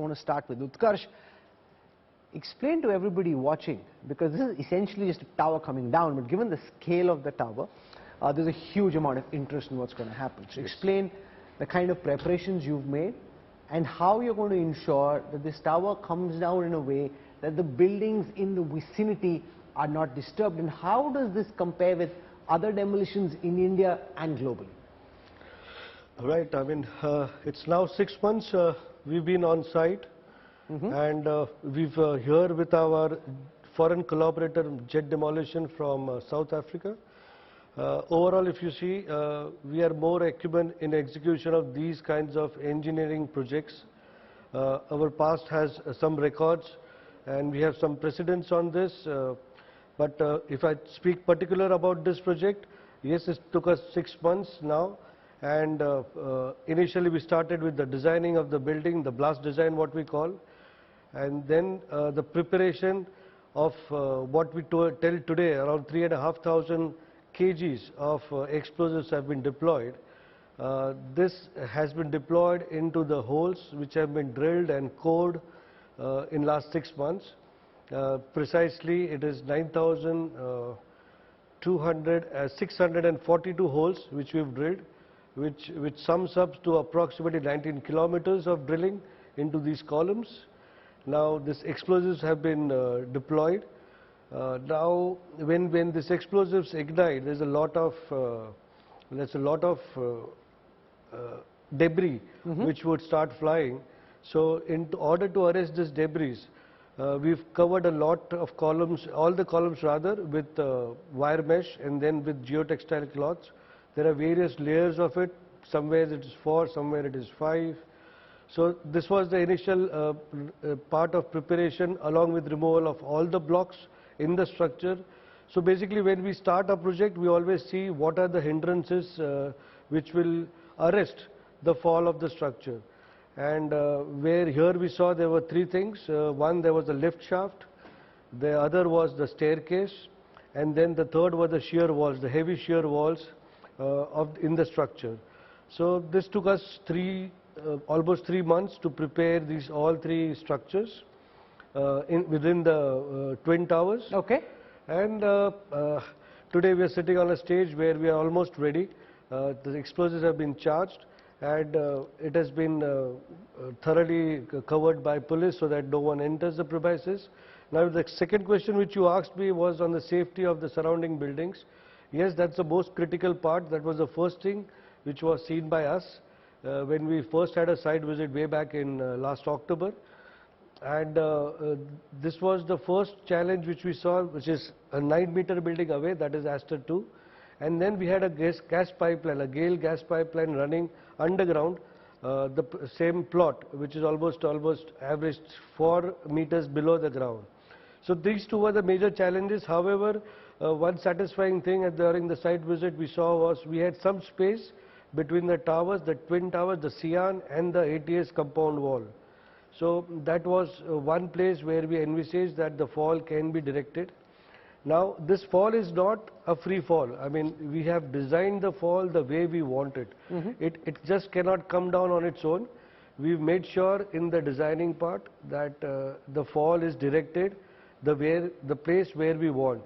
want to start with Utkarsh. Explain to everybody watching, because this is essentially just a tower coming down, but given the scale of the tower, there's a huge amount of interest in what's going to happen. So explain the kind of preparations you've made and how you're going to ensure that this tower comes down in a way that the buildings in the vicinity are not disturbed, and how does this compare with other demolitions in India and globally? Right, I mean, it's now 6 months we've been on site, and we've here with our foreign collaborator Jet Demolition from South Africa. Overall, if you see, we are more acumen in execution of these kinds of engineering projects. Our past has some records and we have some precedents on this, but if I speak particular about this project, yes, it took us 6 months now, and initially we started with the designing of the building, the blast design what we call, and then the preparation of what we tell today, around 3,500 kgs of explosives have been deployed. This has been deployed into the holes which have been drilled and cored in last 6 months. Precisely it is 642 holes which we've drilled, which sums up to approximately 19 kilometers of drilling into these columns. Now these explosives have been deployed. Now when these explosives ignite, there's a lot of debris which would start flying. So in order to arrest this debris, we've covered a lot of columns, all the columns rather, with wire mesh and then with geotextile cloths. There are various layers of it. Somewhere it is 4, somewhere it is 5. So this was the initial part of preparation, along with removal of all the blocks in the structure. So basically when we start a project, we always see what are the hindrances which will arrest the fall of the structure. And where here we saw there were 3 things. One, there was the lift shaft, the other was the staircase, and then the third was the shear walls, the heavy shear walls in the structure. So this took us almost 3 months to prepare these all 3 structures within the Twin Towers. Okay. And today we are sitting on a stage where we are almost ready. The explosives have been charged, and it has been thoroughly covered by police so that no one enters the premises. Now the second question which you asked me was on the safety of the surrounding buildings. Yes, that's the most critical part. That was the first thing which was seen by us when we first had a site visit way back in last October. And this was the first challenge which we saw, which is a 9-meter building away, that is Aster 2. And then we had a gas pipeline, a Gale gas pipeline running underground, the same plot, which is almost averaged 4 meters below the ground. So these 2 were the major challenges. However, one satisfying thing during the site visit we saw was we had some space between the towers, the Twin Towers, the Sian and the ATS compound wall. So that was one place where we envisaged that the fall can be directed. Now this fall is not a free fall. I mean, we have designed the fall the way we want it. It just cannot come down on its own. We've made sure in the designing part that the fall is directed the place where we want.